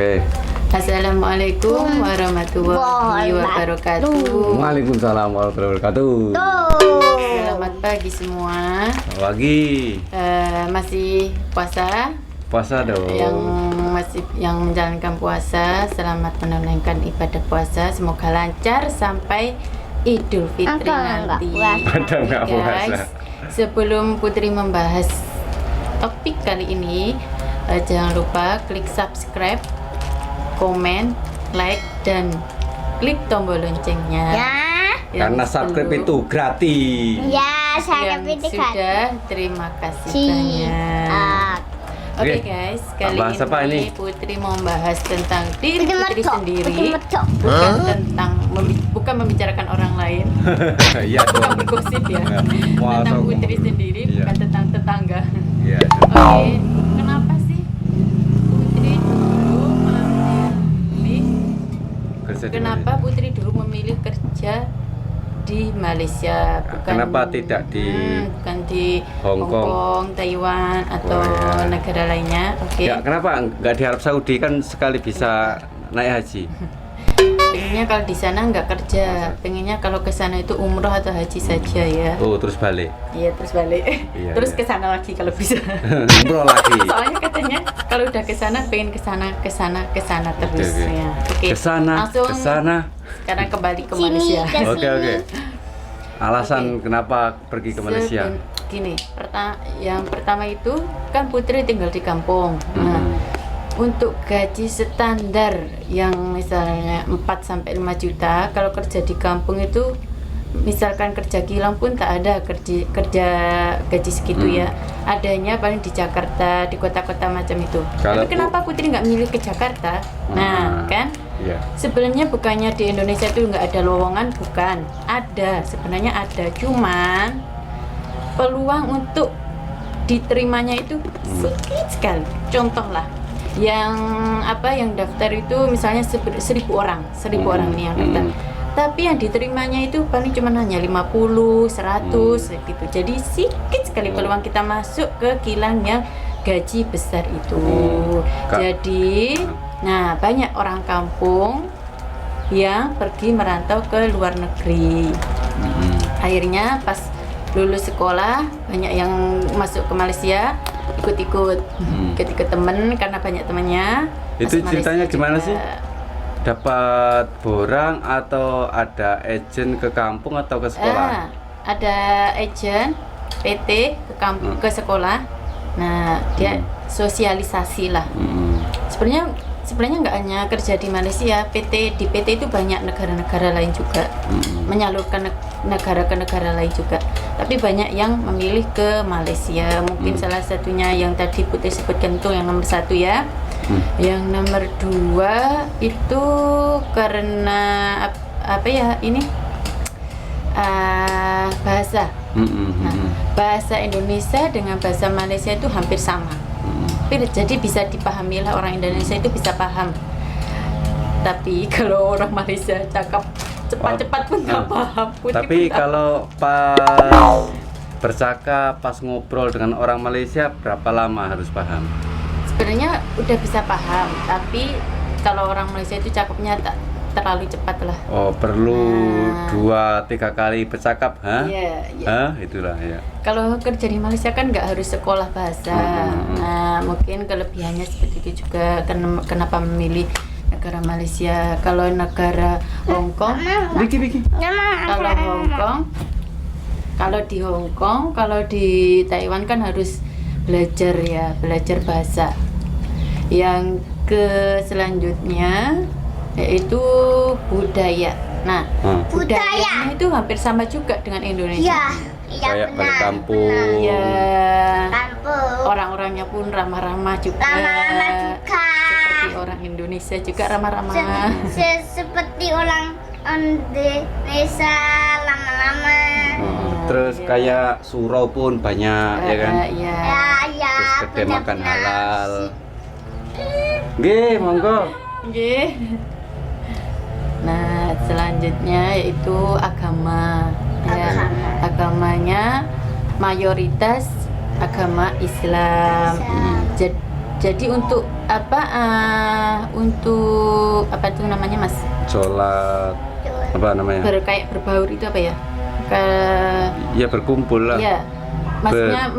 Oke. Assalamualaikum warahmatullahi wabarakatuh. Waalaikumsalam warahmatullahi wabarakatuh. Selamat pagi semua. Pagi. Masih puasa? Puasa dong. Yang menjalankan puasa, selamat menunaikan ibadah puasa. Semoga lancar sampai Idul Fitri nanti. Padahal nggak puasa. Sebelum Putri membahas topik kali ini, jangan lupa klik subscribe, komen, like, dan klik tombol loncengnya. Ya. Karena subscribe itu gratis. Ya, saya Yang pilih sudah, terima kasih banyak. Oke guys, kali Bahas apa ini? Putri mau membahas tentang diri Putri Putri mecok, sendiri, Putri mecok. bukan membicarakan orang lain, Iya bukan dong. bergosip ya, Puasa tentang kok. Putri sendiri, Iya. bukan tentang tetangga. Iya. Oke, kenapa sih Putri dulu memilih? Kerja di Kenapa Putri dulu memilih kerja di Malaysia, bukan Kenapa tidak di bukan di Hong Hong Kong? Kong, Taiwan atau Korea? negara lainnya? Oke. Ya, kenapa nggak di Arab Saudi kan sekali bisa naik haji? Pengennya kalau di sana nggak kerja, pengennya kalau ke sana itu umroh atau haji saja ya. Oh, terus balik. Iya, terus balik. Iya, Terus iya. ke sana lagi kalau bisa. Umroh lagi. Soalnya katanya kalau udah ke sana pengen ke sana terus Oke. ya. Oke. Ke sana, Langsung ke sana. sekarang kembali ke Sini, Malaysia. ke Oke, oke. Alasan Oke. kenapa pergi ke Malaysia? Gini, yang pertama itu kan Putri tinggal di kampung. Nah, untuk gaji standar yang misalnya 4 sampai 5 juta, kalau kerja di kampung itu misalkan kerja kilang pun tak ada kerja gaji segitu ya. Adanya paling di Jakarta, di kota-kota macam itu. Kalau Tapi kenapa Putri nggak milih ke Jakarta? Nah, kan? Iya. Sebenarnya bukannya di Indonesia itu nggak ada lowongan, bukan. Ada, sebenarnya ada. Cuman peluang untuk diterimanya itu sedikit sekali. Contoh lah, yang daftar itu misalnya 1.000 orang nih yang daftar. Tapi yang diterimanya itu paling cuma hanya 50, 100 gitu. Jadi sedikit sekali peluang kita masuk ke kilang yang gaji besar itu. Jadi, nah banyak orang kampung yang pergi merantau ke luar negeri. Akhirnya pas lulus sekolah banyak yang masuk ke Malaysia, ikut temen karena banyak temennya. Itu Masuk ceritanya Malaysia gimana juga. sih? Dapat borang atau ada agent ke kampung atau ke sekolah? Ada agent PT ke kampung ke sekolah. Nah, dia sosialisasi lah. Sebenarnya nggak hanya kerja di Malaysia, di PT itu banyak negara-negara lain juga, menyalurkan negara ke negara lain juga. Tapi banyak yang memilih ke Malaysia. Mungkin salah satunya yang tadi Putri sebutkan itu yang nomor 1 ya. Yang nomor 2 itu karena bahasa. Nah, bahasa Indonesia dengan bahasa Malaysia itu hampir sama. Jadi bisa dipahami lah, orang Indonesia itu bisa paham. Tapi kalau orang Malaysia cakap cepat-cepat pun nggak paham. Putri Tapi pun kalau pas bercakap, pas ngobrol dengan orang Malaysia, berapa lama harus paham? sebenarnya udah bisa paham. Tapi kalau orang Malaysia itu cakapnya tak terlalu cepat lah. Oh, perlu 2-3 kali bercakap, hah? Iya. Hah? Itulah ya. Kalau kerja di Malaysia kan nggak harus sekolah bahasa. Nah, mungkin kelebihannya seperti itu juga. Kenapa memilih negara Malaysia? Kalau negara Hong Kong, kalau di Hong Kong, kalau di Taiwan kan harus belajar bahasa. Yang selanjutnya yaitu budaya. Nah, budayanya itu hampir sama juga dengan Indonesia. Kayak balik kampung. Ya, Kampung. orang-orangnya pun ramah-ramah juga. Ramah-ramah juga. Seperti orang Indonesia juga ramah-ramah. Seperti orang Indonesia lama-lama. Terus kayak surau pun banyak, ya kan? Iya. Ya, Terus kedai makan benar-benar. halal. Nggih, monggo. Nggih. Nah, selanjutnya yaitu agama. Ya, agamanya mayoritas agama Islam. Jadi untuk itu namanya Mas? Sholat apa namanya? Kayak berbaur itu apa ya? Ya berkumpul lah. Ya, maksudnya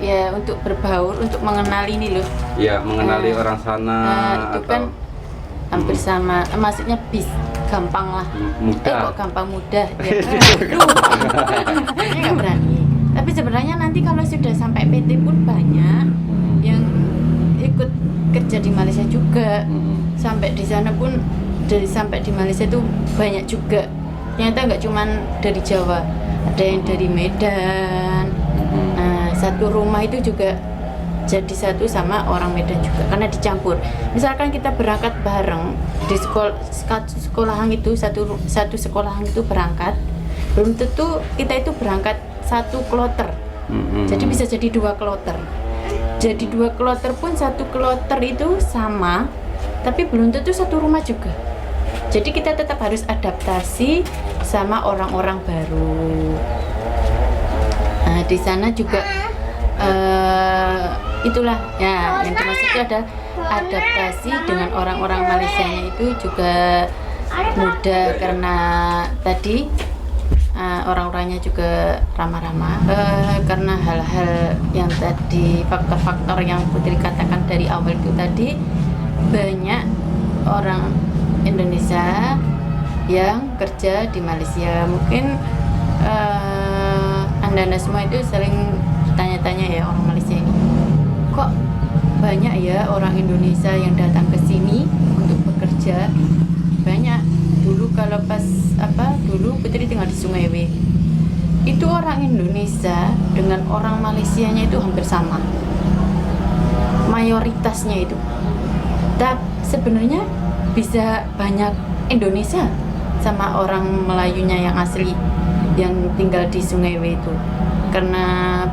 ya untuk berbaur, untuk mengenali ini loh. Ya mengenali orang sana Itu atau kan hampir sama, maksudnya gampang lah. mudah. Kok gampang mudah ya. Ini nggak berani. Tapi sebenarnya nanti kalau sudah sampai PT pun banyak yang ikut kerja di Malaysia juga. Sampai di sana pun sampai di Malaysia itu banyak juga. Ternyata nggak cuman dari Jawa, ada yang dari Medan. Nah, satu rumah itu juga jadi satu sama orang Medan juga karena dicampur. Misalkan kita berangkat bareng di sekolahan itu satu sekolahan itu berangkat, belum tentu kita itu berangkat satu kloter. Jadi bisa jadi 2 kloter. Jadi 2 kloter pun satu kloter itu sama, tapi belum tentu satu rumah juga. Jadi kita tetap harus adaptasi sama orang-orang baru. Nah, di sana juga itulah ya yang dimaksud itu ada adaptasi dengan orang-orang Malaysianya itu juga mudah karena tadi orang-orangnya juga ramah-ramah karena hal-hal yang tadi faktor-faktor yang Putri katakan dari awal itu tadi, banyak orang Indonesia yang kerja di Malaysia. Mungkin anda semua itu sering tanya-tanya ya, orang Malaysia ini kok banyak ya orang Indonesia yang datang ke sini untuk bekerja. Banyak. Dulu kalau dulu Putri tinggal di Sungai itu orang Indonesia dengan orang Malaysianya itu hampir sama, mayoritasnya itu. Tapi sebenarnya bisa banyak Indonesia sama orang Melayunya yang asli yang tinggal di Sungai itu, karena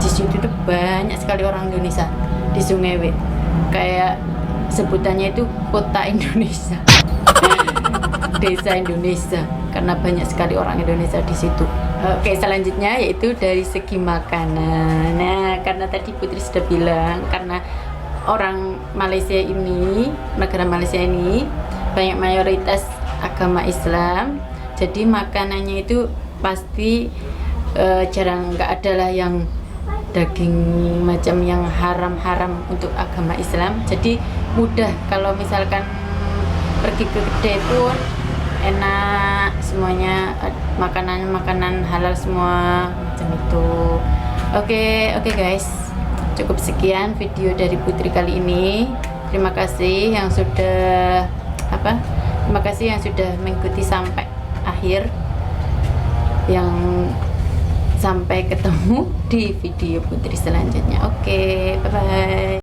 di situ tuh banyak sekali orang Indonesia di Sungai kayak sebutannya itu kota Indonesia. Desa Indonesia karena banyak sekali orang Indonesia di situ. Oke, selanjutnya yaitu dari segi makanan. Nah, karena tadi Putri sudah bilang karena orang Malaysia ini, negara Malaysia ini banyak mayoritas agama Islam, jadi makanannya itu pasti jarang, nggak ada lah yang daging macam yang haram-haram untuk agama Islam. Jadi mudah kalau misalkan pergi ke kedai pun enak semuanya, makanan halal semua macam itu. Oke guys, cukup sekian video dari Putri kali ini. Terima kasih yang sudah mengikuti sampai akhir. Yang sampai ketemu di video Putri selanjutnya. Oke, bye bye.